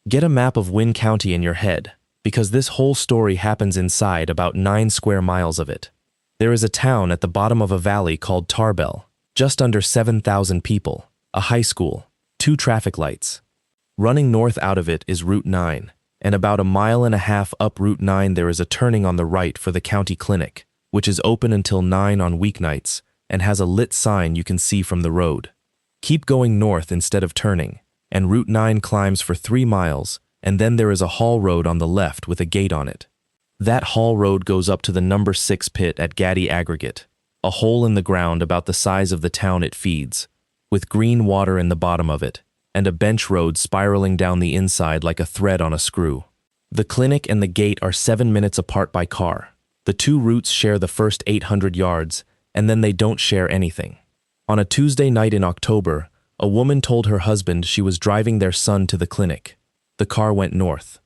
Get a map of Wynn County in your head, because this whole story happens inside about 9 square miles of it. There is a town at the bottom of a valley called Tarbell, just under 7,000 people, a high school, 2 traffic lights. Running north out of it is Route 9, and about 1.5 miles up Route 9 there is a turning on the right for the county clinic, which is open until 9 on weeknights and has a lit sign you can see from the road. Keep going north instead of turning, and Route 9 climbs for 3 miles, and then there is a haul road on the left with a gate on it. That haul road goes up to the number 6 pit at Gaddy Aggregate, a hole in the ground about the size of the town it feeds, with green water in the bottom of it, and a bench road spiraling down the inside like a thread on a screw. The clinic and the gate are 7 minutes apart by car. The 2 routes share the first 800 yards, and then they don't share anything. On a Tuesday night in October, a woman told her husband she was driving their son to the clinic. The car went north.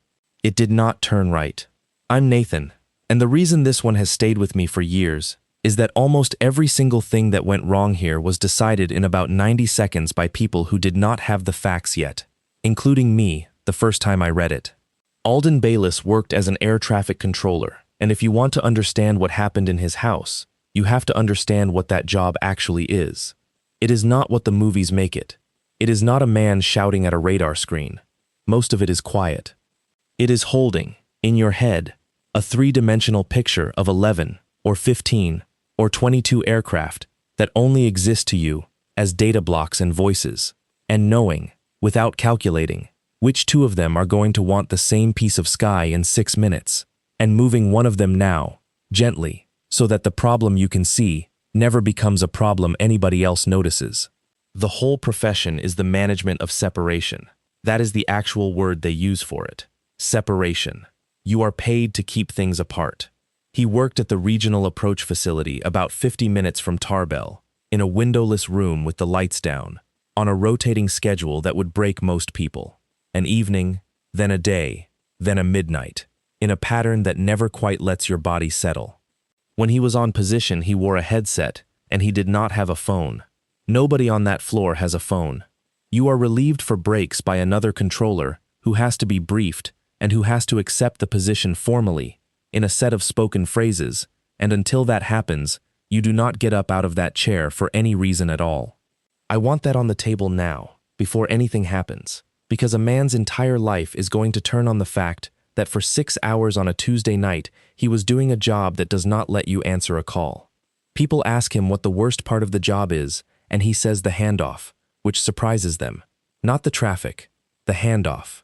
It did not turn right. I'm Nathan, and the reason this one has stayed with me for years is that almost every single thing that went wrong here was decided in about 90 seconds by people who did not have the facts yet, including me the first time I read it. Alden Bayless worked as an air traffic controller, and if you want to understand what happened in his house, you have to understand what that job actually is. It is not what the movies make it. It is not a man shouting at a radar screen. Most of it is quiet. It is holding, in your head, a 3-dimensional picture of 11 or 15 or 22 aircraft that only exist to you as data blocks and voices, and knowing, without calculating, which 2 of them are going to want the same piece of sky in 6 minutes, and moving one of them now, gently, so that the problem you can see never becomes a problem anybody else notices. The whole profession is the management of separation. That is the actual word they use for it. Separation. You are paid to keep things apart. He worked at the Regional Approach Facility about 50 minutes from Tarbell, in a windowless room with the lights down, on a rotating schedule that would break most people. An evening, then a day, then a midnight, in a pattern that never quite lets your body settle. When he was on position, he wore a headset, and he did not have a phone. Nobody on that floor has a phone. You are relieved for breaks by another controller who has to be briefed and who has to accept the position formally, in a set of spoken phrases, and until that happens, you do not get up out of that chair for any reason at all. I want that on the table now, before anything happens, because a man's entire life is going to turn on the fact that for 6 hours on a Tuesday night, he was doing a job that does not let you answer a call. People ask him what the worst part of the job is, and he says the handoff, which surprises them. Not the traffic, the handoff.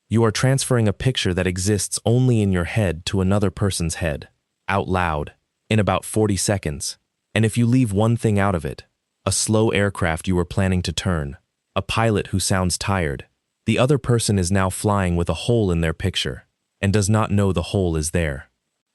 You are transferring a picture that exists only in your head to another person's head, out loud, in about 40 seconds. And if you leave one thing out of it, a slow aircraft you were planning to turn, a pilot who sounds tired, the other person is now flying with a hole in their picture and does not know the hole is there.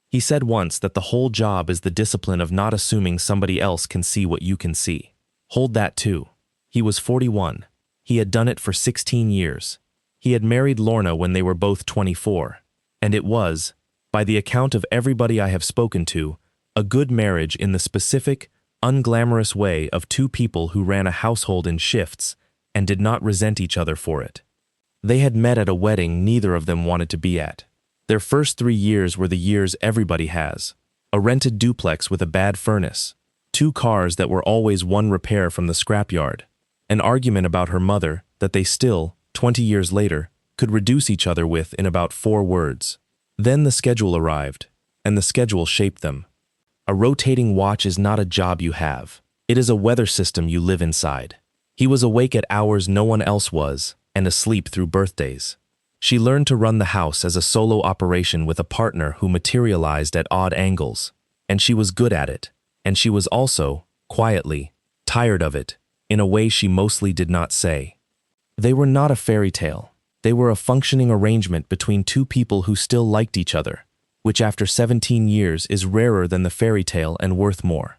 He said once that the whole job is the discipline of not assuming somebody else can see what you can see. Hold that too. He was 41. He had done it for 16 years. He had married Lorna when they were both 24, and it was, by the account of everybody I have spoken to, a good marriage in the specific, unglamorous way of 2 people who ran a household in shifts and did not resent each other for it. They had met at a wedding neither of them wanted to be at. Their first 3 years were the years everybody has. A rented duplex with a bad furnace, 2 cars that were always 1 repair from the scrapyard, an argument about her mother that they still, 20 years later, could reduce each other with in about 4 words. Then the schedule arrived, and the schedule shaped them. A rotating watch is not a job you have. It is a weather system you live inside. He was awake at hours no one else was, and asleep through birthdays. She learned to run the house as a solo operation with a partner who materialized at odd angles, and she was good at it, and she was also, quietly, tired of it, in a way she mostly did not say. They were not a fairy tale. They were a functioning arrangement between 2 people who still liked each other, which after 17 years is rarer than the fairy tale and worth more.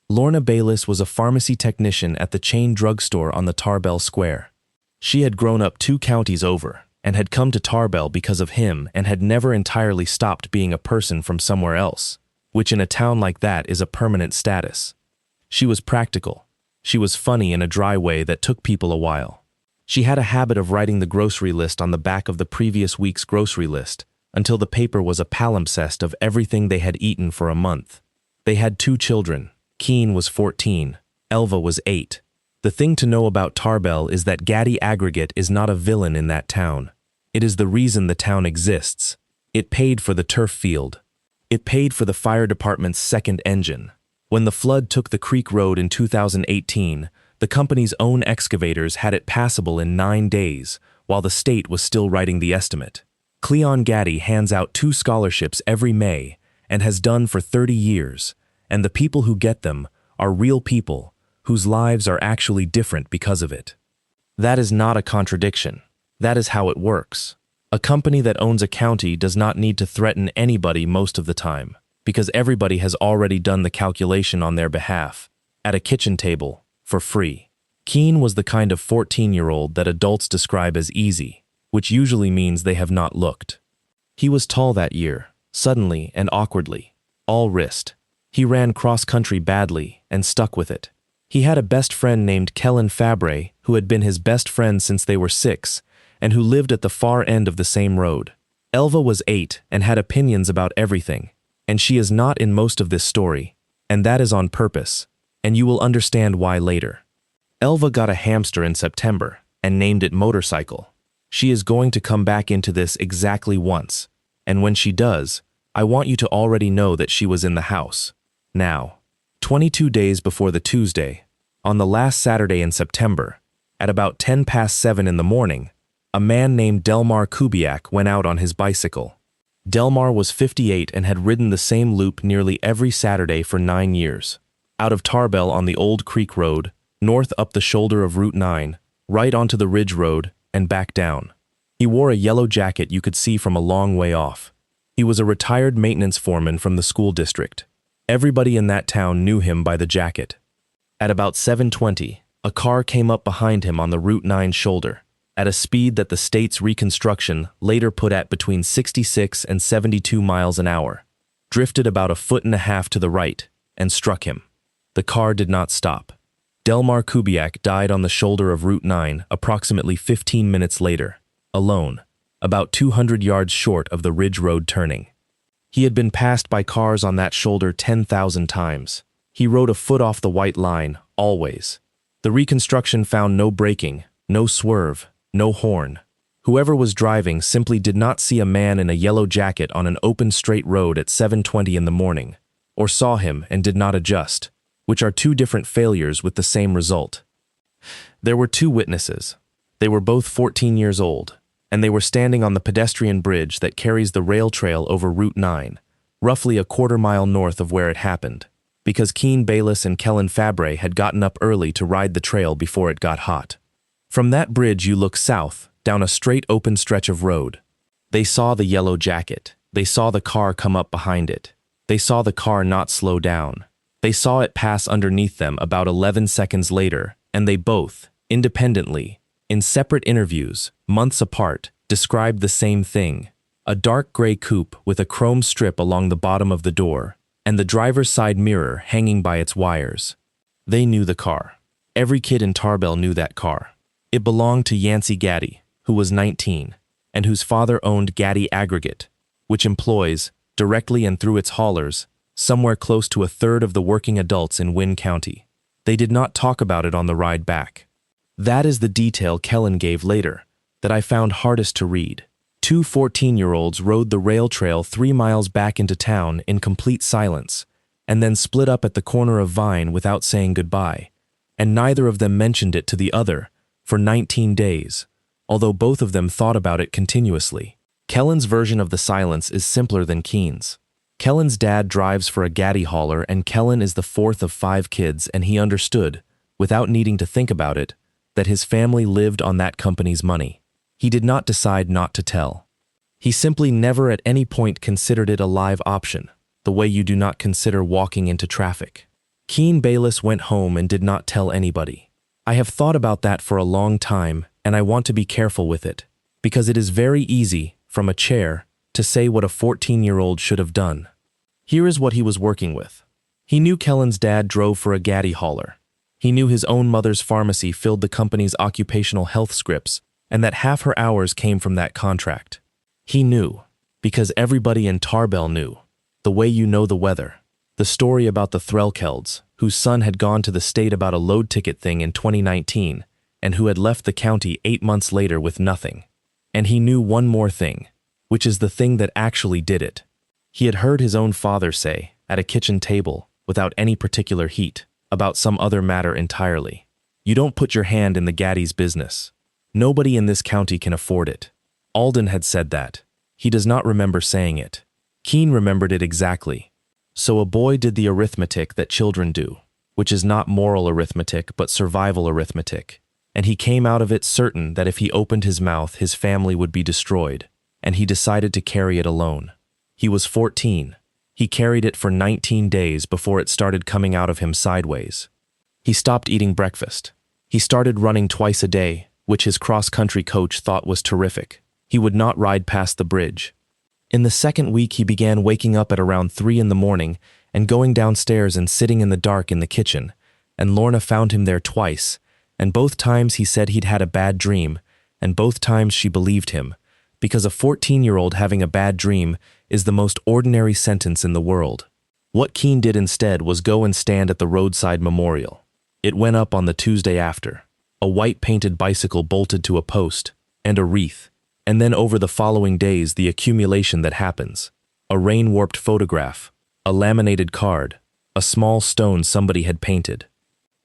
Lorna Bayless was a pharmacy technician at the chain drugstore on the Tarbell Square. She had grown up 2 counties over, and had come to Tarbell because of him and had never entirely stopped being a person from somewhere else, which in a town like that is a permanent status. She was practical. She was funny in a dry way that took people a while. She had a habit of writing the grocery list on the back of the previous week's grocery list until the paper was a palimpsest of everything they had eaten for a month. They had 2 children. Keen was 14. Elva was 8. The thing to know about Tarbell is that Gaddy Aggregate is not a villain in that town. It is the reason the town exists. It paid for the turf field. It paid for the fire department's second engine. When the flood took the Creek Road in 2018, the company's own excavators had it passable in 9 days, while the state was still writing the estimate. Cleon Gaddy hands out 2 scholarships every May and has done for 30 years, and the people who get them are real people whose lives are actually different because of it. That is not a contradiction. That is how it works. A company that owns a county does not need to threaten anybody most of the time, because everybody has already done the calculation on their behalf, at a kitchen table, for free. Keen was the kind of 14-year-old that adults describe as easy, which usually means they have not looked. He was tall that year, suddenly and awkwardly, all wrist. He ran cross-country badly and stuck with it. He had a best friend named Kellen Fabre who had been his best friend since they were 6 and who lived at the far end of the same road. Elva was 8 and had opinions about everything, and she is not in most of this story, and that is on purpose, and you will understand why later. Elva got a hamster in September and named it Motorcycle. She is going to come back into this exactly once, and when she does, I want you to already know that she was in the house. Now, 22 days before the Tuesday, on the last Saturday in September, at about 7:10 in the morning, a man named Delmar Kubiak went out on his bicycle. Delmar was 58 and had ridden the same loop nearly every Saturday for 9 years. Out of Tarbell on the Old Creek Road, north up the shoulder of Route 9, right onto the Ridge Road, and back down. He wore a yellow jacket you could see from a long way off. He was a retired maintenance foreman from the school district. Everybody in that town knew him by the jacket. At about 7:20, a car came up behind him on the Route 9 shoulder, at a speed that the state's reconstruction later put at between 66 and 72 miles an hour, drifted about 1.5 feet to the right, and struck him. The car did not stop. Delmar Kubiak died on the shoulder of Route 9 approximately 15 minutes later, alone, about 200 yards short of the Ridge Road turning. He had been passed by cars on that shoulder 10,000 times. He rode a foot off the white line, always. The reconstruction found no braking, no swerve, no horn. Whoever was driving simply did not see a man in a yellow jacket on an open straight road at 7:20 in the morning, or saw him and did not adjust, which are 2 different failures with the same result. There were 2 witnesses. They were both 14 years old, and they were standing on the pedestrian bridge that carries the rail trail over Route 9, roughly a 1/4 mile north of where it happened, because Alden Bayless and Kellen Fabre had gotten up early to ride the trail before it got hot. From that bridge you look south, down a straight open stretch of road. They saw the yellow jacket. They saw the car come up behind it. They saw the car not slow down. They saw it pass underneath them about 11 seconds later, and they both, independently, in separate interviews, months apart, described the same thing: a dark gray coupe with a chrome strip along the bottom of the door, and the driver's side mirror hanging by its wires. They knew the car. Every kid in Tarbell knew that car. It belonged to Yancey Gaddy, who was 19, and whose father owned Gaddy Aggregate, which employs, directly and through its haulers, somewhere close to 1/3 of the working adults in Wynne County. They did not talk about it on the ride back. That is the detail Kellen gave later, that I found hardest to read. 2 14-year-olds rode the rail trail 3 miles back into town in complete silence, and then split up at the corner of Vine without saying goodbye, and neither of them mentioned it to the other for 19 days, although both of them thought about it continuously. Kellen's version of the silence is simpler than Keen's. Kellen's dad drives for a Gaddy hauler, and Kellen is the 4th of 5 kids, and he understood, without needing to think about it, that his family lived on that company's money. He did not decide not to tell. He simply never at any point considered it a live option, the way you do not consider walking into traffic. Alden Bayless went home and did not tell anybody. I have thought about that for a long time, and I want to be careful with it, because it is very easy, from a chair, to say what a 14-year-old should have done. Here is what he was working with. He knew Kellen's dad drove for a Gaddy hauler. He knew his own mother's pharmacy filled the company's occupational health scripts and that half her hours came from that contract. He knew, because everybody in Tarbell knew, the way you know the weather. The story about the Threlkelds, whose son had gone to the state about a load ticket thing in 2019 and who had left the county 8 months later with nothing. And he knew one more thing, which is the thing that actually did it. He had heard his own father say, at a kitchen table, without any particular heat, about some other matter entirely. You don't put your hand in the Gaddy's business. Nobody in this county can afford it. Alden had said that. He does not remember saying it. Keene remembered it exactly. So a boy did the arithmetic that children do, which is not moral arithmetic but survival arithmetic. And he came out of it certain that if he opened his mouth, his family would be destroyed, and he decided to carry it alone. He was 14. He carried it for 19 days before it started coming out of him sideways. He stopped eating breakfast. He started running twice a day, which his cross-country coach thought was terrific. He would not ride past the bridge. In the second week, he began waking up at around 3 in the morning and going downstairs and sitting in the dark in the kitchen, and Lorna found him there twice, and both times he said he'd had a bad dream, and both times she believed him, because a 14-year-old having a bad dream is the most ordinary sentence in the world. What Keene did instead was go and stand at the roadside memorial. It went up on the Tuesday after. A white painted bicycle bolted to a post, and a wreath. And then over the following days, the accumulation that happens. A rain-warped photograph, a laminated card, a small stone somebody had painted.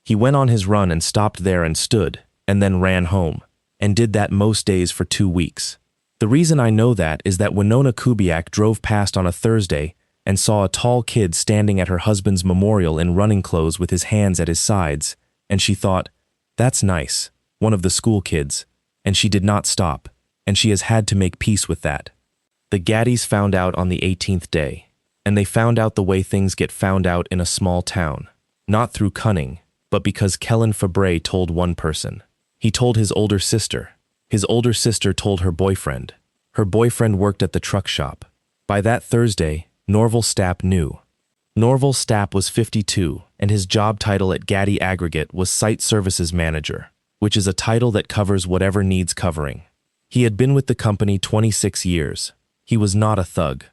He went on his run and stopped there and stood, and then ran home, and did that most days for 2 weeks. The reason I know that is that Winona Kubiak drove past on a Thursday and saw a tall kid standing at her husband's memorial in running clothes with his hands at his sides, and she thought, "That's nice, one of the school kids," and she did not stop. And she has had to make peace with that. The Gaddys found out on the 18th day, and they found out the way things get found out in a small town, not through cunning, but because Kellen Fabre told one person. He told his older sister. His older sister told her boyfriend. Her boyfriend worked at the truck shop. By that Thursday, Norval Stapp knew. Norval Stapp was 52, and his job title at Gaddy Aggregate was Site Services Manager, which is a title that covers whatever needs covering. He had been with the company 26 years. He was not a thug.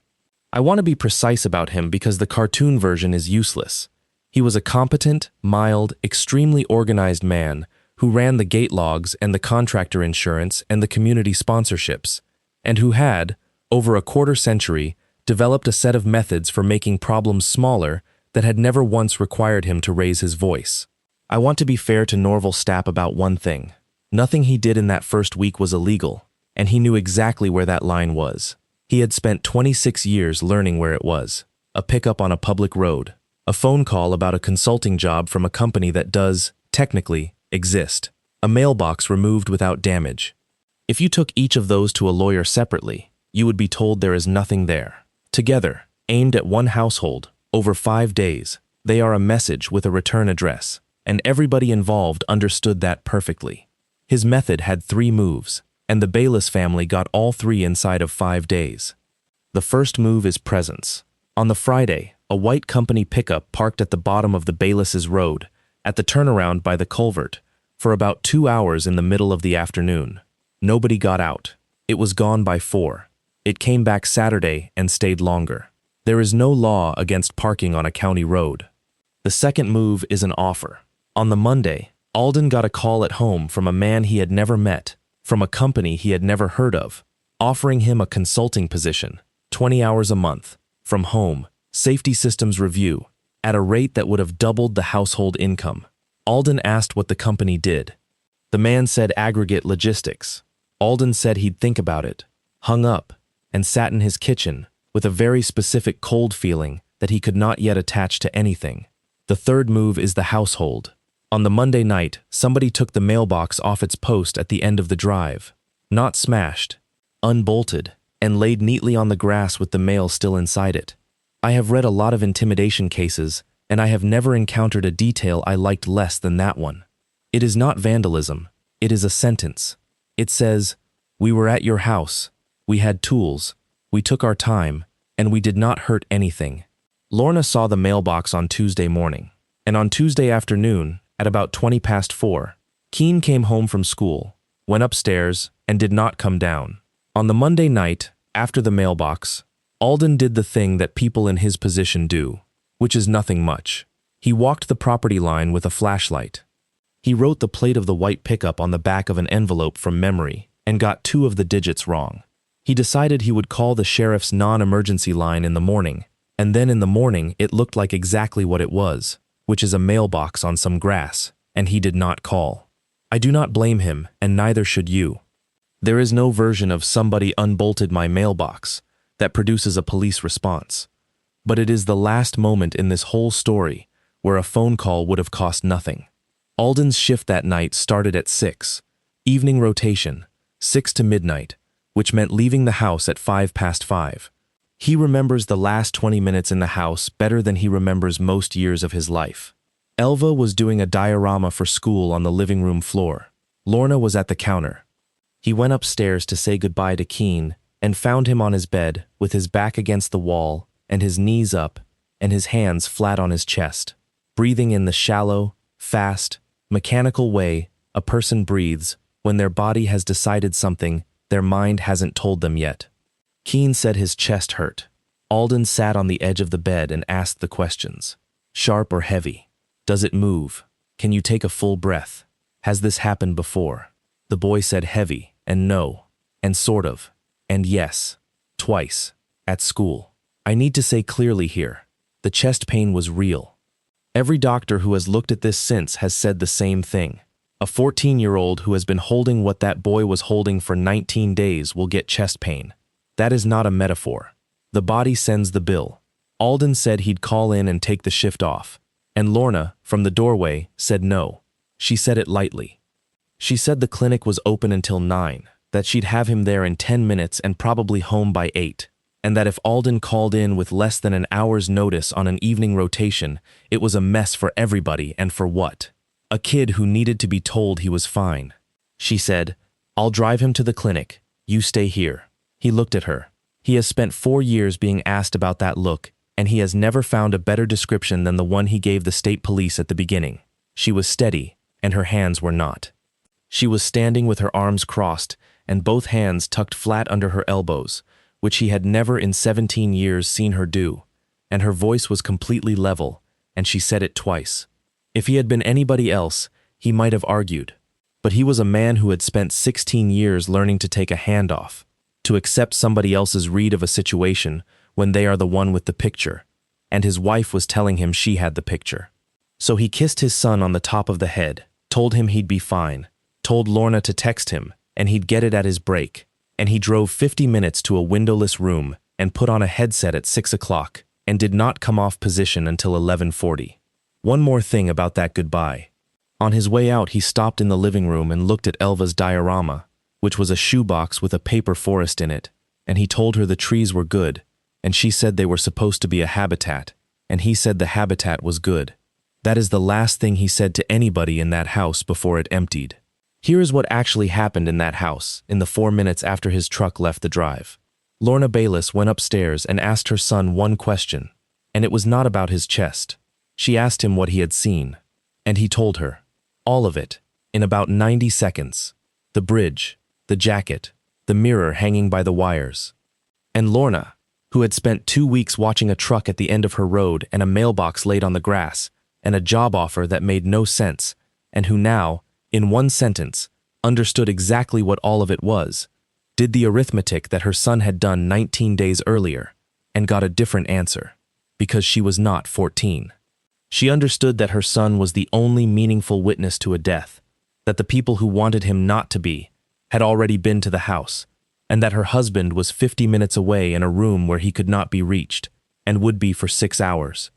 I want to be precise about him because the cartoon version is useless. He was a competent, mild, extremely organized man who ran the gate logs and the contractor insurance and the community sponsorships, and who had, over a quarter century, developed a set of methods for making problems smaller that had never once required him to raise his voice. I want to be fair to Norval Stapp about one thing. Nothing he did in that first week was illegal, and he knew exactly where that line was. He had spent 26 years learning where it was. A pickup on a public road. A phone call about a consulting job from a company that does, technically, exist. A mailbox removed without damage. If you took each of those to a lawyer separately, you would be told there is nothing there. Together, aimed at one household, over 5 days, they are a message with a return address, and everybody involved understood that perfectly. His method had 3 moves, and the Bayless family got all 3 inside of 5 days. The first move is presence. On the Friday, a white company pickup parked at the bottom of the Bayless's road, at the turnaround by the culvert, for about 2 hours in the middle of the afternoon. Nobody got out. It was gone by 4. It came back Saturday and stayed longer. There is no law against parking on a county road. The second move is an offer. On the Monday, Alden got a call at home from a man he had never met, from a company he had never heard of, offering him a consulting position, 20 hours a month, from home, safety systems review, at a rate that would have doubled the household income. Alden asked what the company did. The man said aggregate logistics. Alden said he'd think about it, hung up, and sat in his kitchen with a very specific cold feeling that he could not yet attach to anything. The third move is the household. On the Monday night, somebody took the mailbox off its post at the end of the drive. Not smashed, unbolted, and laid neatly on the grass with the mail still inside it. I have read a lot of intimidation cases, and I have never encountered a detail I liked less than that one. It is not vandalism. It is a sentence. It says, "We were at your house. We had tools. We took our time, and we did not hurt anything." Lorna saw the mailbox on Tuesday morning, and on Tuesday afternoon, at about 20 past 4. Keene came home from school, went upstairs, and did not come down. On the Monday night, after the mailbox, Alden did the thing that people in his position do, which is nothing much. He walked the property line with a flashlight. He wrote the plate of the white pickup on the back of an envelope from memory and got 2 of the digits wrong. He decided he would call the sheriff's non-emergency line in the morning, and then in the morning it looked like exactly what it was, which is a mailbox on some grass, and he did not call. I do not blame him, and neither should you. There is no version of "somebody unbolted my mailbox" that produces a police response. But it is the last moment in this whole story where a phone call would have cost nothing. Alden's shift that night started at 6, evening rotation, 6 to midnight, which meant leaving the house at 5 past 5. He remembers the last 20 minutes in the house better than he remembers most years of his life. Elva was doing a diorama for school on the living room floor. Lorna was at the counter. He went upstairs to say goodbye to Keene and found him on his bed with his back against the wall and his knees up and his hands flat on his chest, breathing in the shallow, fast, mechanical way a person breathes when their body has decided something their mind hasn't told them yet. Keene said his chest hurt. Alden sat on the edge of the bed and asked the questions. Sharp or heavy? Does it move? Can you take a full breath? Has this happened before? The boy said heavy, and no, and sort of, and yes, twice, at school. I need to say clearly here, the chest pain was real. Every doctor who has looked at this since has said the same thing. A 14-year-old who has been holding what that boy was holding for 19 days will get chest pain. That is not a metaphor. The body sends the bill. Alden said he'd call in and take the shift off. And Lorna, from the doorway, said no. She said it lightly. She said the clinic was open until 9, that she'd have him there in 10 minutes and probably home by 8, and that if Alden called in with less than an hour's notice on an evening rotation, it was a mess for everybody and for what? A kid who needed to be told he was fine. She said, I'll drive him to the clinic. You stay here. He looked at her. He has spent 4 years being asked about that look, and he has never found a better description than the one he gave the state police at the beginning. She was steady, and her hands were not. She was standing with her arms crossed and both hands tucked flat under her elbows, which he had never in 17 years seen her do, and her voice was completely level, and she said it twice. If he had been anybody else, he might have argued, but he was a man who had spent 16 years learning to take a handoff, to accept somebody else's read of a situation when they are the one with the picture, and his wife was telling him she had the picture. So he kissed his son on the top of the head, told him he'd be fine, told Lorna to text him, and he'd get it at his break, and he drove 50 minutes to a windowless room and put on a headset at 6 o'clock and did not come off position until 11:40. One more thing about that goodbye. On his way out, he stopped in the living room and looked at Elva's diorama, which was a shoebox with a paper forest in it, and he told her the trees were good, and she said they were supposed to be a habitat, and he said the habitat was good. That is the last thing he said to anybody in that house before it emptied. Here is what actually happened in that house in the 4 minutes after his truck left the drive. Lorna Bayless went upstairs and asked her son one question, and it was not about his chest. She asked him what he had seen, and he told her. All of it, in about 90 seconds. The bridge, the jacket, the mirror hanging by the wires. And Lorna, who had spent 2 weeks watching a truck at the end of her road and a mailbox laid on the grass, and a job offer that made no sense, and who now, in one sentence, understood exactly what all of it was, did the arithmetic that her son had done 19 days earlier, and got a different answer, because she was not 14. She understood that her son was the only meaningful witness to a death, that the people who wanted him not to be had already been to the house, and that her husband was 50 minutes away in a room where he could not be reached, and would be for 6 hours.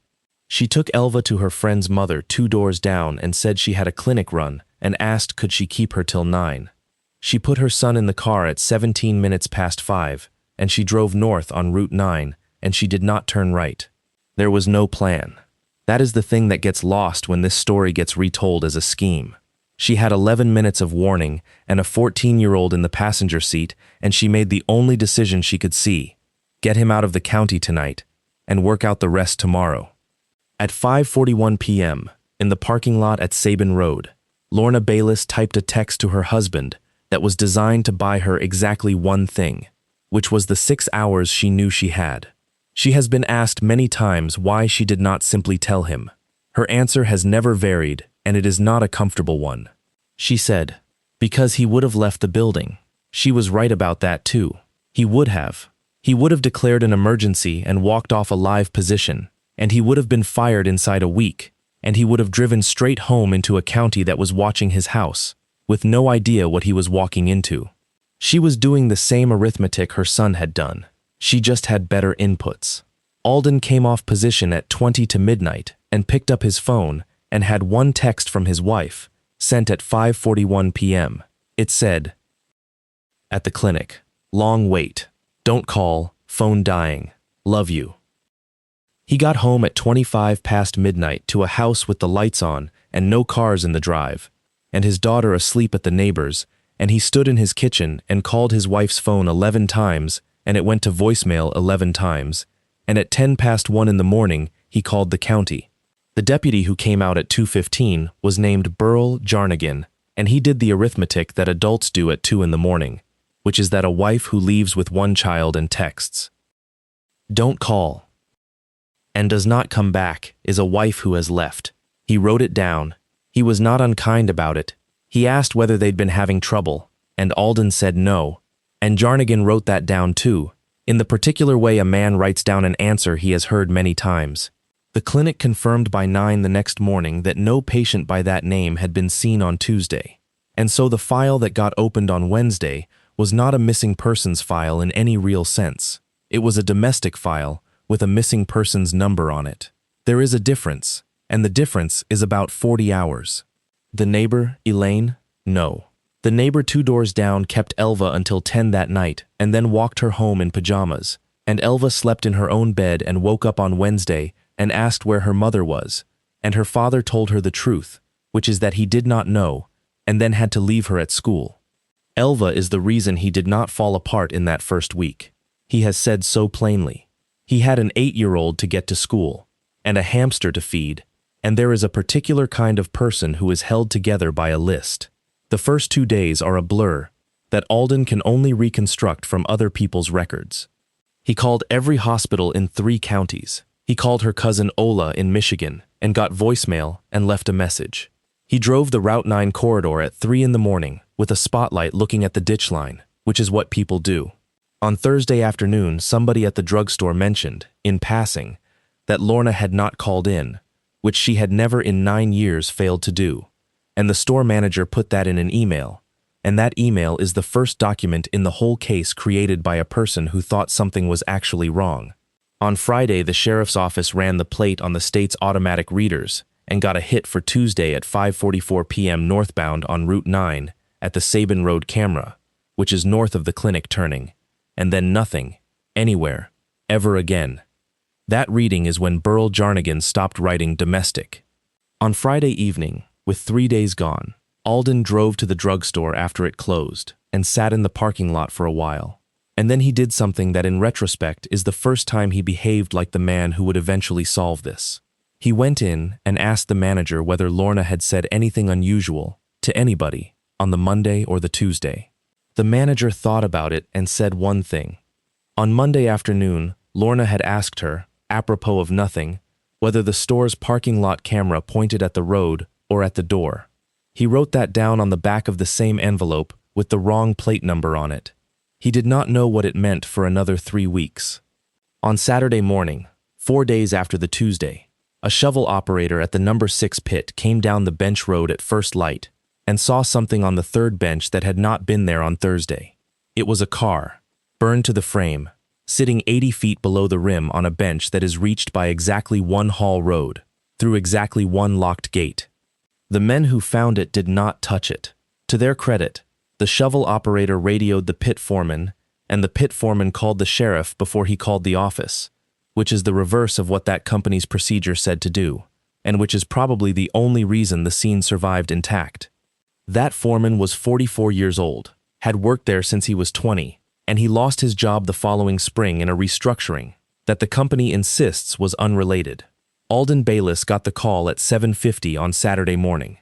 She took Elva to her friend's mother 2 doors down and said she had a clinic run and asked could she keep her till 9. She put her son in the car at 17 minutes past 5, and she drove north on Route 9, and she did not turn right. There was no plan. That is the thing that gets lost when this story gets retold as a scheme. She had 11 minutes of warning and a 14-year-old in the passenger seat, and she made the only decision she could see: get him out of the county tonight and work out the rest tomorrow. At 5:41 p.m., in the parking lot at Sabin Road, Lorna Bayless typed a text to her husband that was designed to buy her exactly one thing, which was the 6 hours she knew she had. She has been asked many times why she did not simply tell him. Her answer has never varied, and it is not a comfortable one. She said, "Because he would have left the building." She was right about that too. He would have. He would have declared an emergency and walked off a live position, and he would have been fired inside a week, and he would have driven straight home into a county that was watching his house, with no idea what he was walking into. She was doing the same arithmetic her son had done. She just had better inputs. Alden came off position at 20 to midnight and picked up his phone and had one text from his wife, sent at 5:41 p.m. It said, "At the clinic. Long wait. Don't call. Phone dying. Love you." He got home at 25 past midnight to a house with the lights on and no cars in the drive, and his daughter asleep at the neighbors, and he stood in his kitchen and called his wife's phone 11 times, and it went to voicemail 11 times, and at 10 past 1 in the morning, he called the county. The deputy who came out at 2:15 was named Burl Jarnigan, and he did the arithmetic that adults do at 2 in the morning, which is that a wife who leaves with one child and texts, "Don't call," and does not come back is a wife who has left. He wrote it down. He was not unkind about it. He asked whether they'd been having trouble, and Alden said no, and Jarnigan wrote that down too, in the particular way a man writes down an answer he has heard many times. The clinic confirmed by 9 the next morning that no patient by that name had been seen on Tuesday, and so the file that got opened on Wednesday was not a missing persons file in any real sense. It was a domestic file with a missing persons number on it. There is a difference, and the difference is about 40 hours. The neighbor, Elaine? No. The neighbor 2 doors down kept Elva until 10 that night and then walked her home in pajamas, and Elva slept in her own bed and woke up on Wednesday and asked where her mother was, and her father told her the truth, which is that he did not know, and then had to leave her at school. Elva is the reason he did not fall apart in that first week. He has said so plainly. He had an 8-year-old to get to school, and a hamster to feed, and there is a particular kind of person who is held together by a list. The first 2 days are a blur that Alden can only reconstruct from other people's records. He called every hospital in 3 counties. He called her cousin Ola in Michigan and got voicemail and left a message. He drove the Route 9 corridor at 3 in the morning with a spotlight looking at the ditch line, which is what people do. On Thursday afternoon, somebody at the drugstore mentioned, in passing, that Lorna had not called in, which she had never in 9 years failed to do, and the store manager put that in an email, and that email is the first document in the whole case created by a person who thought something was actually wrong. On Friday, the sheriff's office ran the plate on the state's automatic readers and got a hit for Tuesday at 5:44 p.m. northbound on Route 9 at the Sabin Road camera, which is north of the clinic turning, and then nothing, anywhere, ever again. That reading is when Burl Jarnigan stopped writing domestic. On Friday evening, with 3 days gone, Alden drove to the drugstore after it closed and sat in the parking lot for a while. And then he did something that in retrospect is the first time he behaved like the man who would eventually solve this. He went in and asked the manager whether Lorna had said anything unusual to anybody on the Monday or the Tuesday. The manager thought about it and said one thing. On Monday afternoon, Lorna had asked her, apropos of nothing, whether the store's parking lot camera pointed at the road or at the door. He wrote that down on the back of the same envelope with the wrong plate number on it. He did not know what it meant for another 3 weeks. On Saturday morning, 4 days after the Tuesday, a shovel operator at the number 6 pit came down the bench road at first light and saw something on the 3rd bench that had not been there on Thursday. It was a car, burned to the frame, sitting 80 feet below the rim on a bench that is reached by exactly 1 hall road, through exactly 1 locked gate. The men who found it did not touch it. To their credit, the shovel operator radioed the pit foreman, and the pit foreman called the sheriff before he called the office, which is the reverse of what that company's procedure said to do, and which is probably the only reason the scene survived intact. That foreman was 44 years old, had worked there since he was 20, and he lost his job the following spring in a restructuring that the company insists was unrelated. Alden Bayless got the call at 7:50 on Saturday morning.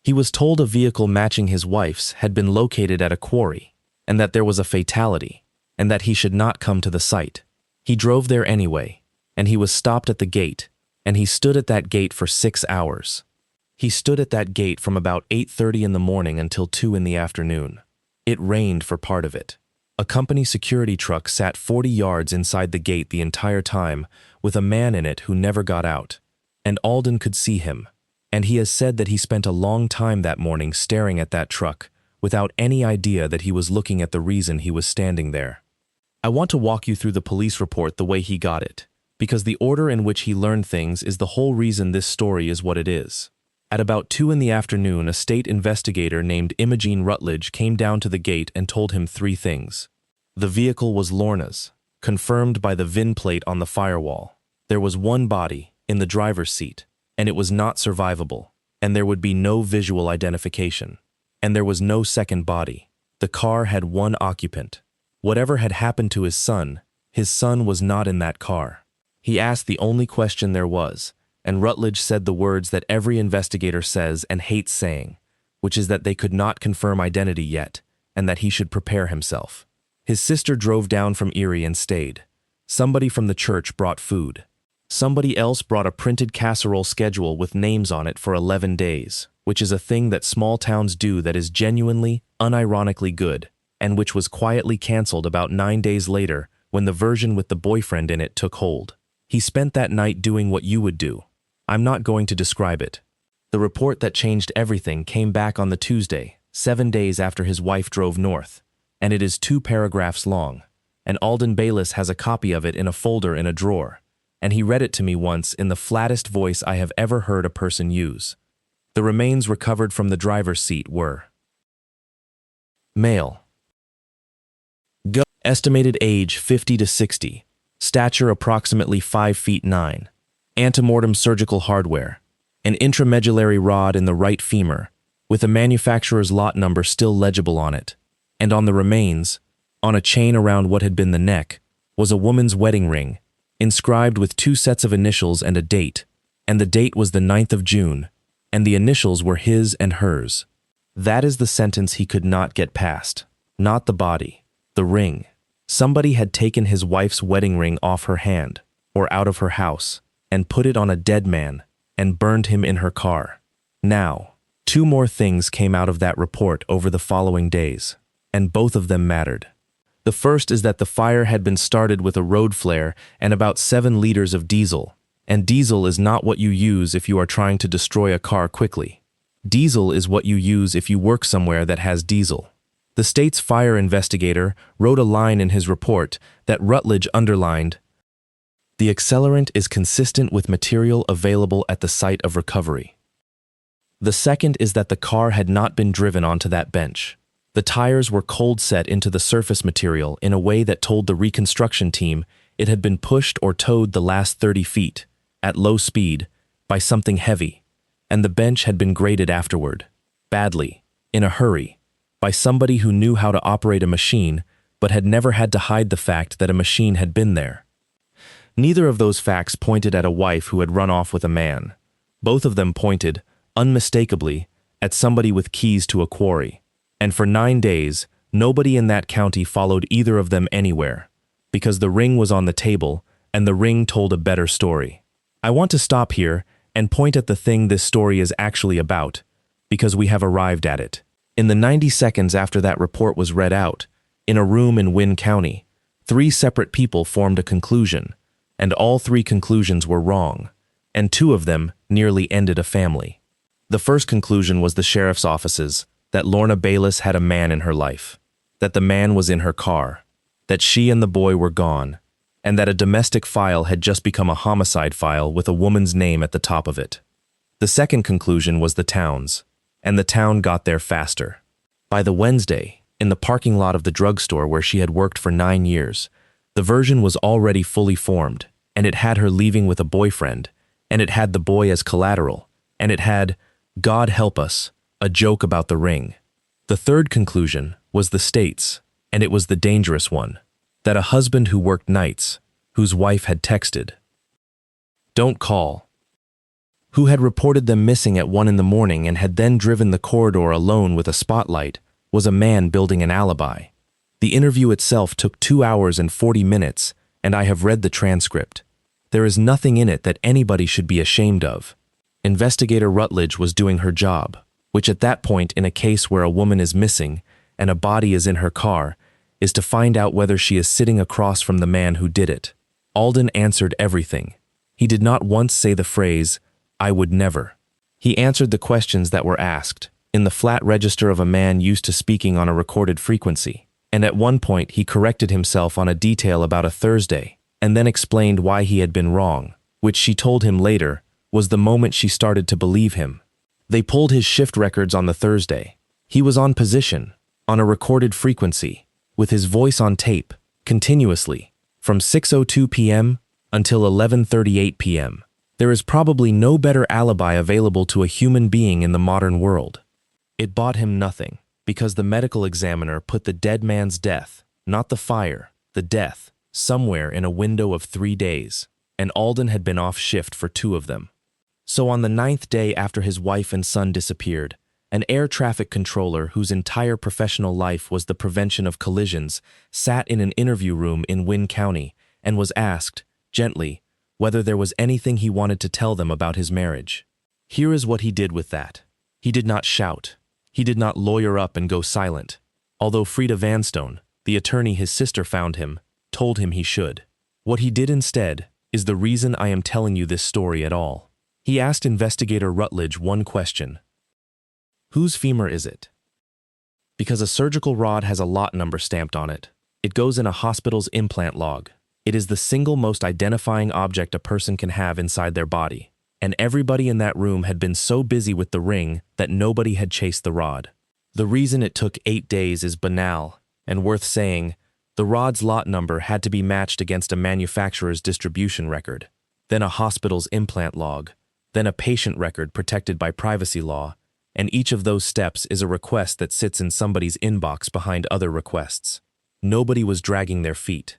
He was told a vehicle matching his wife's had been located at a quarry, and that there was a fatality, and that he should not come to the site. He drove there anyway, and he was stopped at the gate, and he stood at that gate for 6 hours. He stood at that gate from about 8:30 in the morning until 2 in the afternoon. It rained for part of it. A company security truck sat 40 yards inside the gate the entire time, with a man in it who never got out, and Alden could see him, and he has said that he spent a long time that morning staring at that truck, without any idea that he was looking at the reason he was standing there. I want to walk you through the police report the way he got it, because the order in which he learned things is the whole reason this story is what it is. At about 2 in the afternoon, a state investigator named Imogen Rutledge came down to the gate and told him 3 things. The vehicle was Lorna's, confirmed by the VIN plate on the firewall. There was one body, in the driver's seat, and it was not survivable, and there would be no visual identification. And there was no second body. The car had one occupant. Whatever had happened to his son was not in that car. He asked the only question there was, and Rutledge said the words that every investigator says and hates saying, which is that they could not confirm identity yet, and that he should prepare himself. His sister drove down from Erie and stayed. Somebody from the church brought food. Somebody else brought a printed casserole schedule with names on it for 11 days, which is a thing that small towns do that is genuinely, unironically good, and which was quietly canceled about 9 days later when the version with the boyfriend in it took hold. He spent that night doing what you would do. I'm not going to describe it. The report that changed everything came back on the Tuesday, 7 days after his wife drove north, and it is 2 paragraphs long, and Alden Bayless has a copy of it in a folder in a drawer, and he read it to me once in the flattest voice I have ever heard a person use. The remains recovered from the driver's seat were: male. Estimated age 50 to 60. Stature approximately 5 feet 9. Antemortem surgical hardware. An intramedullary rod in the right femur, with a manufacturer's lot number still legible on it. And on the remains, on a chain around what had been the neck, was a woman's wedding ring, inscribed with 2 sets of initials and a date, and the date was the 9th of June, and the initials were his and hers. That is the sentence he could not get past. Not the body, the ring. Somebody had taken his wife's wedding ring off her hand, or out of her house, and put it on a dead man, and burned him in her car. Now, 2 more things came out of that report over the following days, and both of them mattered. The first is that the fire had been started with a road flare and about 7 liters of diesel, and diesel is not what you use if you are trying to destroy a car quickly. Diesel is what you use if you work somewhere that has diesel. The state's fire investigator wrote a line in his report that Rutledge underlined: "The accelerant is consistent with material available at the site of recovery." The second is that the car had not been driven onto that bench. The tires were cold set into the surface material in a way that told the reconstruction team it had been pushed or towed the last 30 feet, at low speed, by something heavy, and the bench had been graded afterward, badly, in a hurry, by somebody who knew how to operate a machine but had never had to hide the fact that a machine had been there. Neither of those facts pointed at a wife who had run off with a man. Both of them pointed, unmistakably, at somebody with keys to a quarry. And for 9 days, nobody in that county followed either of them anywhere, because the ring was on the table, and the ring told a better story. I want to stop here and point at the thing this story is actually about, because we have arrived at it. In the 90 seconds after that report was read out, in a room in Wynne County, 3 separate people formed a conclusion, and all 3 conclusions were wrong, and 2 of them nearly ended a family. The first conclusion was the sheriff's office's, that Lorna Bayless had a man in her life, that the man was in her car, that she and the boy were gone, and that a domestic file had just become a homicide file with a woman's name at the top of it. The second conclusion was the town's, and the town got there faster. By the Wednesday, in the parking lot of the drugstore where she had worked for 9 years, the version was already fully formed, and it had her leaving with a boyfriend, and it had the boy as collateral, and it had, God help us, a joke about the ring. The third conclusion was the state's, and it was the dangerous one, that a husband who worked nights, whose wife had texted, "Don't call, who had reported them missing at 1 in the morning and had then driven the corridor alone with a spotlight, was a man building an alibi. The interview itself took 2 hours and 40 minutes, and I have read the transcript. There is nothing in it that anybody should be ashamed of. Investigator Rutledge was doing her job, which at that point in a case where a woman is missing and a body is in her car, is to find out whether she is sitting across from the man who did it. Alden answered everything. He did not once say the phrase, "I would never." He answered the questions that were asked, in the flat register of a man used to speaking on a recorded frequency. And at one point he corrected himself on a detail about a Thursday, and then explained why he had been wrong, which she told him later was the moment she started to believe him. They pulled his shift records on the Thursday. He was on position, on a recorded frequency, with his voice on tape, continuously, from 6:02 p.m. until 11:38 p.m. There is probably no better alibi available to a human being in the modern world. It bought him nothing, because the medical examiner put the dead man's death, not the fire, the death, somewhere in a window of 3 days, and Alden had been off shift for 2 of them. So on the 9th day after his wife and son disappeared, an air traffic controller whose entire professional life was the prevention of collisions sat in an interview room in Wynne County and was asked, gently, whether there was anything he wanted to tell them about his marriage. Here is what he did with that. He did not shout. He did not lawyer up and go silent, although Frida Vanstone, the attorney his sister found him, told him he should. What he did instead is the reason I am telling you this story at all. He asked investigator Rutledge one question. Whose femur is it? Because a surgical rod has a lot number stamped on it. It goes in a hospital's implant log. It is the single most identifying object a person can have inside their body. And everybody in that room had been so busy with the ring that nobody had chased the rod. The reason it took 8 days is banal and worth saying. The rod's lot number had to be matched against a manufacturer's distribution record, then a hospital's implant log, then a patient record protected by privacy law, and each of those steps is a request that sits in somebody's inbox behind other requests. Nobody was dragging their feet.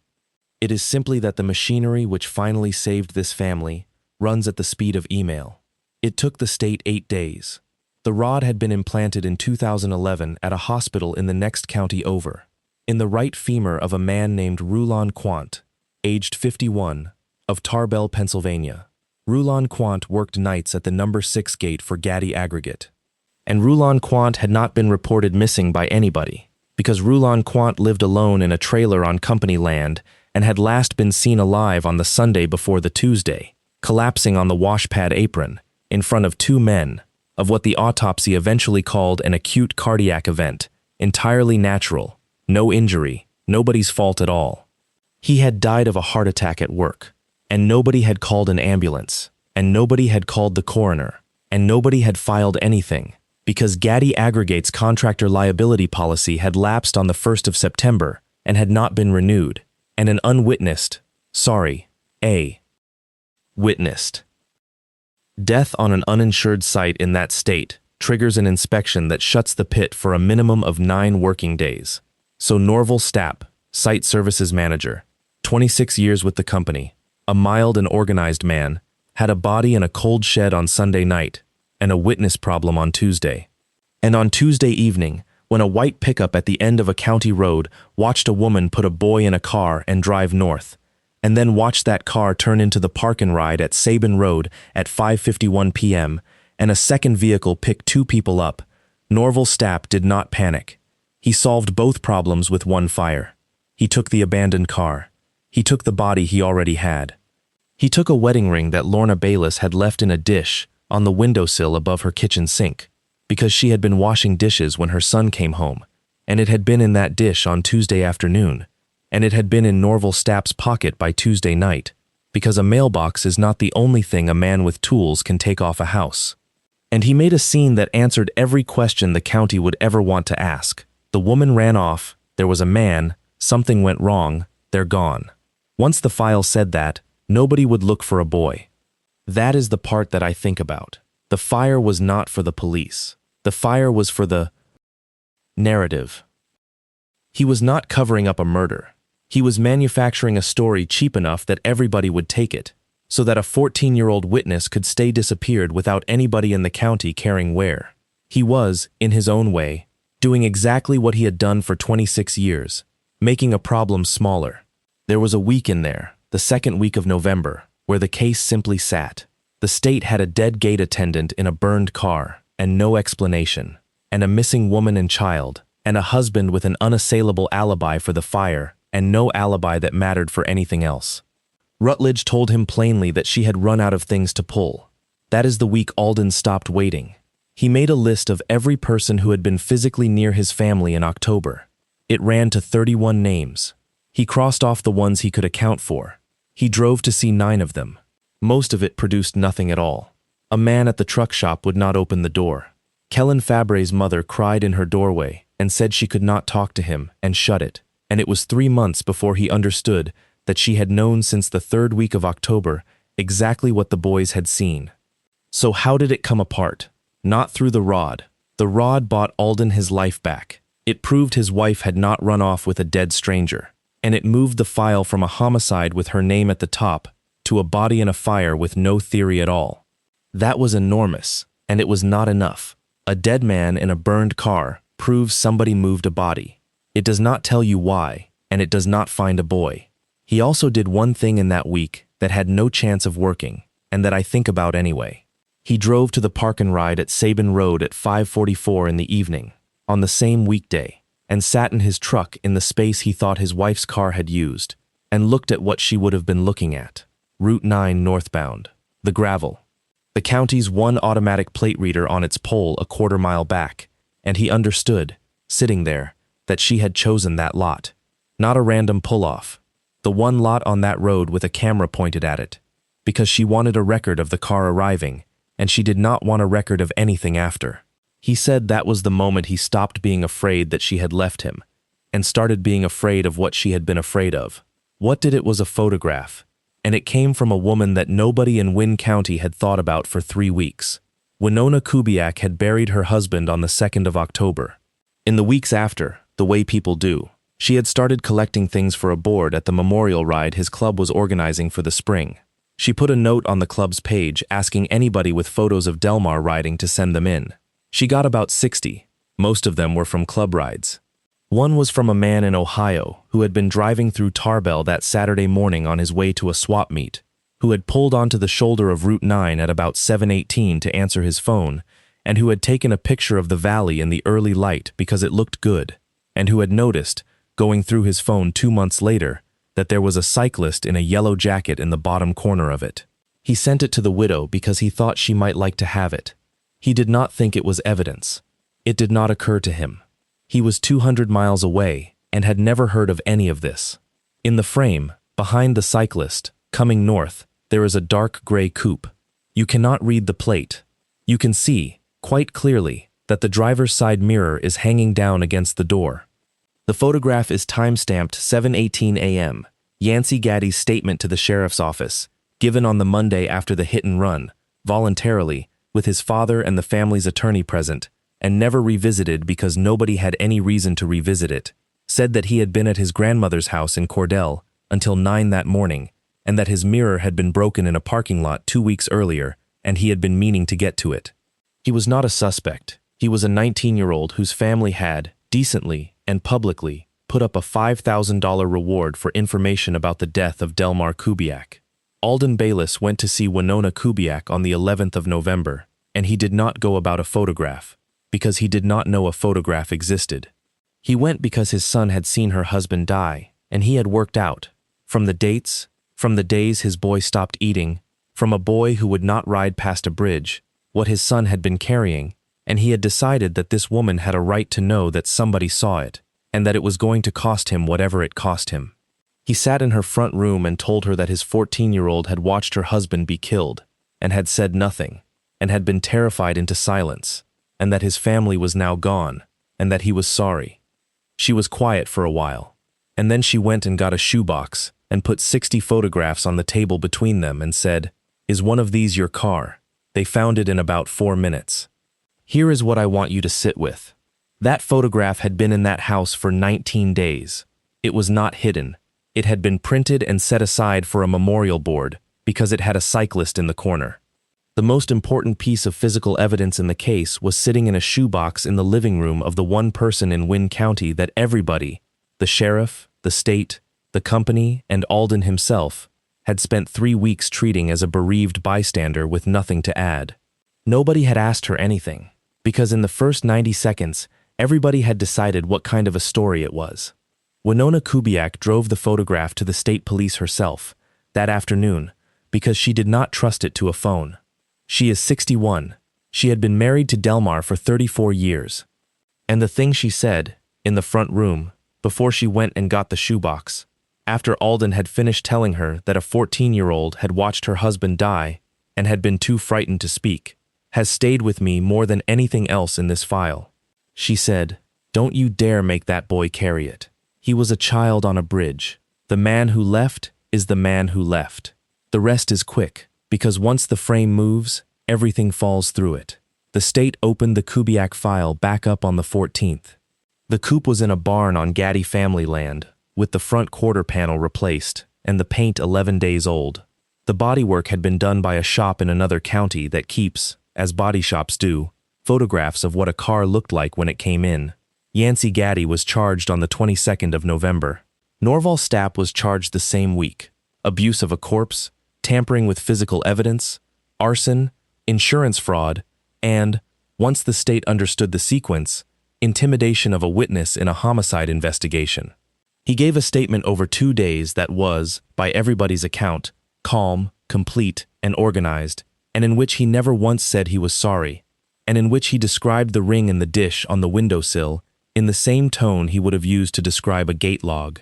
It is simply that the machinery which finally saved this family runs at the speed of email. It took the state 8 days. The rod had been implanted in 2011 at a hospital in the next county over, in the right femur of a man named Rulon Quant, aged 51, of Tarbell, Pennsylvania. Rulon Quant worked nights at the number 6 gate for Gaddy Aggregate. And Rulon Quant had not been reported missing by anybody, because Rulon Quant lived alone in a trailer on company land and had last been seen alive on the Sunday before the Tuesday, collapsing on the washpad apron, in front of 2 men, of what the autopsy eventually called an acute cardiac event, entirely natural, no injury, nobody's fault at all. He had died of a heart attack at work, and nobody had called an ambulance, and nobody had called the coroner, and nobody had filed anything, because Gaddy Aggregate's contractor liability policy had lapsed on the 1st of September and had not been renewed, and an unwitnessed, witnessed death on an uninsured site in that state triggers an inspection that shuts the pit for a minimum of 9 working days. So Norval Stapp, site services manager, 26 years with the company, a mild and organized man, had a body in a cold shed on Sunday night and a witness problem on Tuesday. And on Tuesday evening, when a white pickup at the end of a county road watched a woman put a boy in a car and drive north, and then watched that car turn into the park and ride at Sabin Road at 5:51 p.m., and a second vehicle picked 2 people up, Norval Stapp did not panic. He solved both problems with one fire. He took the abandoned car. He took the body he already had. He took a wedding ring that Lorna Bayless had left in a dish on the windowsill above her kitchen sink, because she had been washing dishes when her son came home, and it had been in that dish on Tuesday afternoon, and it had been in Norval Stapp's pocket by Tuesday night, because a mailbox is not the only thing a man with tools can take off a house. And he made a scene that answered every question the county would ever want to ask. The woman ran off, there was a man, something went wrong, they're gone. Once the file said that, nobody would look for a boy. That is the part that I think about. The fire was not for the police. The fire was for the narrative. He was not covering up a murder. He was manufacturing a story cheap enough that everybody would take it, so that a 14-year-old witness could stay disappeared without anybody in the county caring where. He was, in his own way, doing exactly what he had done for 26 years, making a problem smaller. There was a week in there, the second week of November, where the case simply sat. The state had a dead gate attendant in a burned car, and no explanation, and a missing woman and child, and a husband with an unassailable alibi for the fire, and no alibi that mattered for anything else. Rutledge told him plainly that she had run out of things to pull. That is the week Alden stopped waiting. He made a list of every person who had been physically near his family in October. It ran to 31 names. He crossed off the ones he could account for. He drove to see 9 of them. Most of it produced nothing at all. A man at the truck shop would not open the door. Kellen Fabre's mother cried in her doorway and said she could not talk to him and shut it, and it was 3 months before he understood that she had known since the 3rd week of October exactly what the boys had seen. So how did it come apart? Not through the rod. The rod bought Alden his life back. It proved his wife had not run off with a dead stranger, and it moved the file from a homicide with her name at the top to a body in a fire with no theory at all. That was enormous, and it was not enough. A dead man in a burned car proves somebody moved a body. It does not tell you why, and it does not find a boy. He also did one thing in that week that had no chance of working, and that I think about anyway. He drove to the park and ride at Sabin Road at 5:44 in the evening, on the same weekday, and sat in his truck in the space he thought his wife's car had used, and looked at what she would have been looking at. Route 9 northbound. The gravel. The county's one automatic plate reader on its pole a quarter-mile back, and he understood, sitting there, that she had chosen that lot. Not a random pull-off. The one lot on that road with a camera pointed at it, because she wanted a record of the car arriving, and she did not want a record of anything after. He said that was the moment he stopped being afraid that she had left him, and started being afraid of what she had been afraid of. What did it was a photograph, and it came from a woman that nobody in Wynne County had thought about for 3 weeks. Winona Kubiak had buried her husband on the 2nd of October. In the weeks after, the way people do, she had started collecting things for a board at the memorial ride his club was organizing for the spring. She put a note on the club's page asking anybody with photos of Delmar riding to send them in. She got about 60. Most of them were from club rides. One was from a man in Ohio who had been driving through Tarbell that Saturday morning on his way to a swap meet, who had pulled onto the shoulder of Route 9 at about 7:18 to answer his phone, and who had taken a picture of the valley in the early light because it looked good, and who had noticed, going through his phone 2 months later, that there was a cyclist in a yellow jacket in the bottom corner of it. He sent it to the widow because he thought she might like to have it. He did not think it was evidence. It did not occur to him. He was 200 miles away and had never heard of any of this. In the frame, behind the cyclist, coming north, there is a dark gray coupe. You cannot read the plate. You can see, quite clearly, that the driver's side mirror is hanging down against the door. The photograph is time-stamped 7:18 a.m., Yancey Gaddy's statement to the sheriff's office, given on the Monday after the hit and run, voluntarily, with his father and the family's attorney present, and never revisited because nobody had any reason to revisit it, said that he had been at his grandmother's house in Cordell until 9 that morning, and that his mirror had been broken in a parking lot 2 weeks earlier, and he had been meaning to get to it. He was not a suspect. He was a 19-year-old whose family had, decently and publicly, put up a $5,000 reward for information about the death of Delmar Kubiak. Alden Bayless went to see Winona Kubiak on the 11th of November, and he did not go about a photograph, because he did not know a photograph existed. He went because his son had seen her husband die, and he had worked out, from the dates, from the days his boy stopped eating, from a boy who would not ride past a bridge, what his son had been carrying, and he had decided that this woman had a right to know that somebody saw it, and that it was going to cost him whatever it cost him. He sat in her front room and told her that his 14-year-old had watched her husband be killed, and had said nothing, and had been terrified into silence, and that his family was now gone, and that he was sorry. She was quiet for a while, and then she went and got a shoebox and put 60 photographs on the table between them and said, "Is one of these your car?" They found it in about 4 minutes. "Here is what I want you to sit with." That photograph had been in that house for 19 days. It was not hidden. It had been printed and set aside for a memorial board because it had a cyclist in the corner. The most important piece of physical evidence in the case was sitting in a shoebox in the living room of the one person in Wynne County that everybody, the sheriff, the state, the company, and Alden himself, had spent 3 weeks treating as a bereaved bystander with nothing to add. Nobody had asked her anything, because in the first 90 seconds, everybody had decided what kind of a story it was. Winona Kubiak drove the photograph to the state police herself that afternoon because she did not trust it to a phone. She is 61. She had been married to Delmar for 34 years. And the thing she said, in the front room, before she went and got the shoebox, after Alden had finished telling her that a 14-year-old had watched her husband die and had been too frightened to speak, has stayed with me more than anything else in this file. She said, "Don't you dare make that boy carry it. He was a child on a bridge. The man who left is the man who left. The rest is quick, because once the frame moves, everything falls through it." The state opened the Kubiak file back up on the 14th. The coupe was in a barn on Gaddy family land, with the front quarter panel replaced and the paint 11 days old. The bodywork had been done by a shop in another county that keeps, as body shops do, photographs of what a car looked like when it came in. Yancey Gaddy was charged on the 22nd of November. Norval Stapp was charged the same week. Abuse of a corpse, tampering with physical evidence, arson, insurance fraud, and, once the state understood the sequence, intimidation of a witness in a homicide investigation. He gave a statement over 2 days that was, by everybody's account, calm, complete, and organized, and in which he never once said he was sorry, and in which he described the ring in the dish on the windowsill in the same tone he would have used to describe a gate log.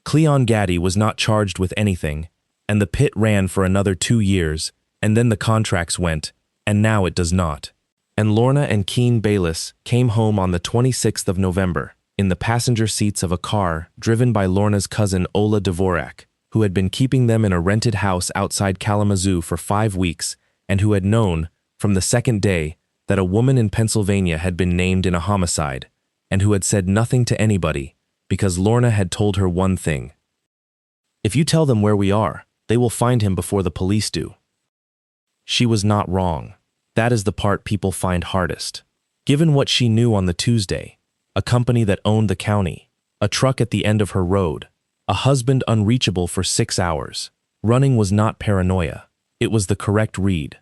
Cleon Gaddy was not charged with anything, and the pit ran for another 2 years, and then the contracts went, and now it does not. And Lorna and Keen Bayless came home on the 26th of November, in the passenger seats of a car driven by Lorna's cousin Ola Dvorak, who had been keeping them in a rented house outside Kalamazoo for 5 weeks, and who had known, from the second day, that a woman in Pennsylvania had been named in a homicide, and who had said nothing to anybody, because Lorna had told her one thing: "If you tell them where we are, they will find him before the police do." She was not wrong. That is the part people find hardest. Given what she knew on the Tuesday, a company that owned the county, a truck at the end of her road, a husband unreachable for 6 hours, running was not paranoia. It was the correct read.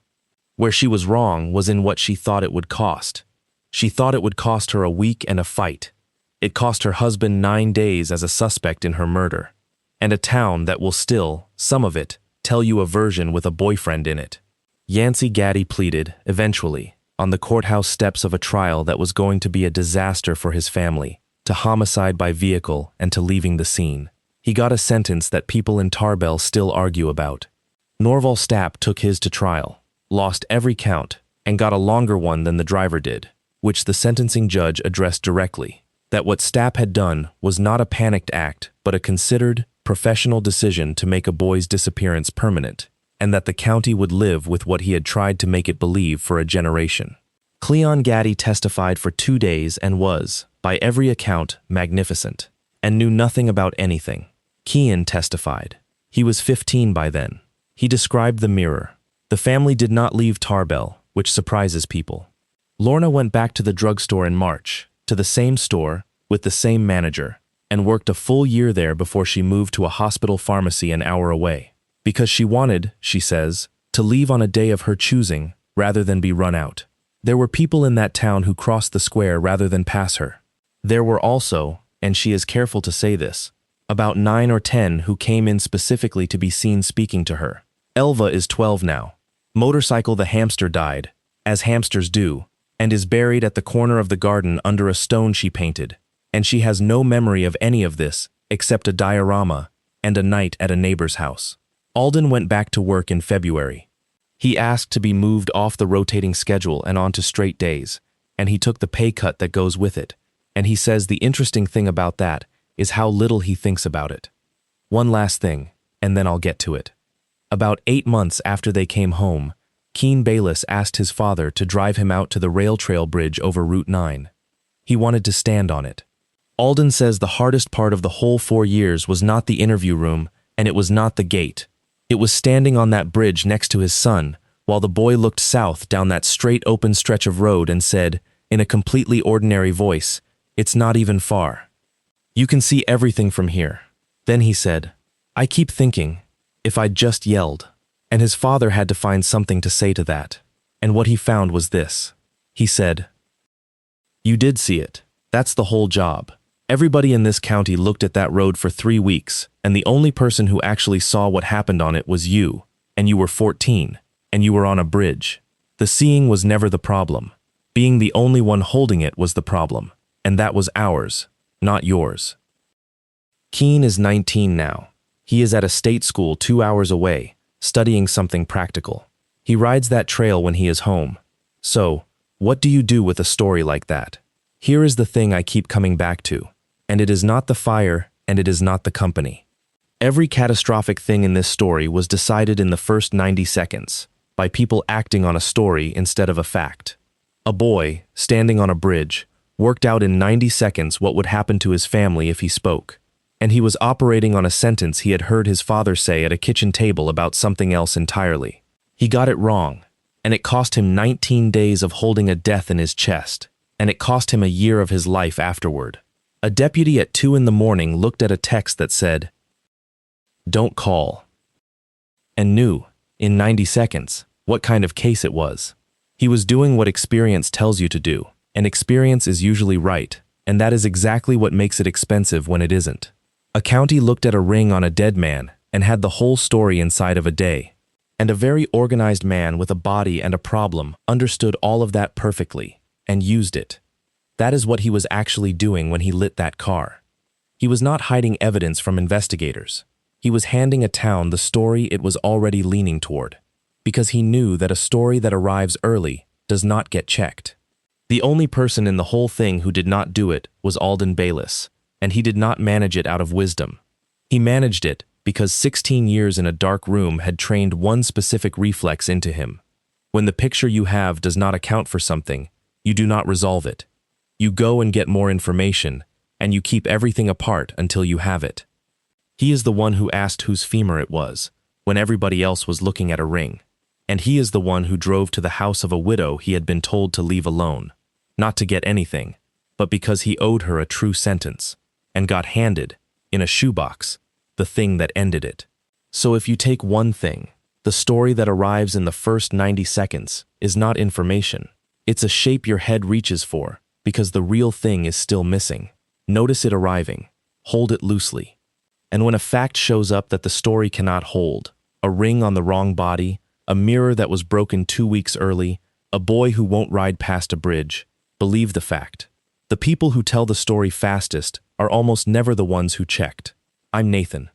Where she was wrong was in what she thought it would cost. She thought it would cost her a week and a fight. It cost her husband 9 days as a suspect in her murder, and a town that will still, some of it, tell you a version with a boyfriend in it. Yancey Gaddy pleaded, eventually, on the courthouse steps of a trial that was going to be a disaster for his family, to homicide by vehicle and to leaving the scene. He got a sentence that people in Tarbell still argue about. Norval Stapp took his to trial, lost every count, and got a longer one than the driver did, which the sentencing judge addressed directly, that what Stapp had done was not a panicked act but a considered, professional decision to make a boy's disappearance permanent, and that the county would live with what he had tried to make it believe for a generation. Cleon Gaddy testified for 2 days and was, by every account, magnificent, and knew nothing about anything. Kean testified. He was 15 by then. He described the mirror. The family did not leave Tarbell, which surprises people. Lorna went back to the drugstore in March, to the same store, with the same manager, and worked a full year there before she moved to a hospital pharmacy an hour away. Because she wanted, she says, to leave on a day of her choosing rather than be run out. There were people in that town who crossed the square rather than pass her. There were also, and she is careful to say this, about 9 or 10 who came in specifically to be seen speaking to her. Elva is 12 now. Motorcycle the hamster died, as hamsters do, and is buried at the corner of the garden under a stone she painted, and she has no memory of any of this except a diorama and a night at a neighbor's house. Alden went back to work in February. He asked to be moved off the rotating schedule and onto straight days, and he took the pay cut that goes with it, and he says the interesting thing about that is how little he thinks about it. One last thing, and then I'll get to it. About 8 months after they came home, Keen Bayless asked his father to drive him out to the rail trail bridge over Route 9. He wanted to stand on it. Alden says the hardest part of the whole 4 years was not the interview room, and it was not the gate. It was standing on that bridge next to his son, while the boy looked south down that straight open stretch of road and said, in a completely ordinary voice, "It's not even far. You can see everything from here." Then he said, "I keep thinking, if I'd just yelled." And his father had to find something to say to that. And what he found was this. He said, "You did see it. That's the whole job. Everybody in this county looked at that road for 3 weeks, and the only person who actually saw what happened on it was you, and you were 14, and you were on a bridge. The seeing was never the problem. Being the only one holding it was the problem, and that was ours, not yours." Keen is 19 now. He is at a state school 2 hours away, studying something practical. He rides that trail when he is home. So, what do you do with a story like that? Here is the thing I keep coming back to, and it is not the fire, and it is not the company. Every catastrophic thing in this story was decided in the first 90 seconds, by people acting on a story instead of a fact. A boy, standing on a bridge, worked out in 90 seconds what would happen to his family if he spoke, and he was operating on a sentence he had heard his father say at a kitchen table about something else entirely. He got it wrong, and it cost him 19 days of holding a death in his chest, and it cost him a year of his life afterward. A deputy at 2 in the morning looked at a text that said, "Don't call," and knew, in 90 seconds, what kind of case it was. He was doing what experience tells you to do, and experience is usually right, and that is exactly what makes it expensive when it isn't. A county looked at a ring on a dead man and had the whole story inside of a day. And a very organized man with a body and a problem understood all of that perfectly and used it. That is what he was actually doing when he lit that car. He was not hiding evidence from investigators. He was handing a town the story it was already leaning toward, because he knew that a story that arrives early does not get checked. The only person in the whole thing who did not do it was Alden Bayless, and he did not manage it out of wisdom. He managed it because 16 years in a dark room had trained one specific reflex into him. When the picture you have does not account for something, you do not resolve it. You go and get more information, and you keep everything apart until you have it. He is the one who asked whose femur it was, when everybody else was looking at a ring. And he is the one who drove to the house of a widow he had been told to leave alone, not to get anything, but because he owed her a true sentence, and got handed, in a shoebox, the thing that ended it. So if you take one thing, the story that arrives in the first 90 seconds is not information. It's a shape your head reaches for, because the real thing is still missing. Notice it arriving. Hold it loosely. And when a fact shows up that the story cannot hold, a ring on the wrong body, a mirror that was broken 2 weeks early, a boy who won't ride past a bridge, believe the fact. The people who tell the story fastest are almost never the ones who checked. I'm Nathan.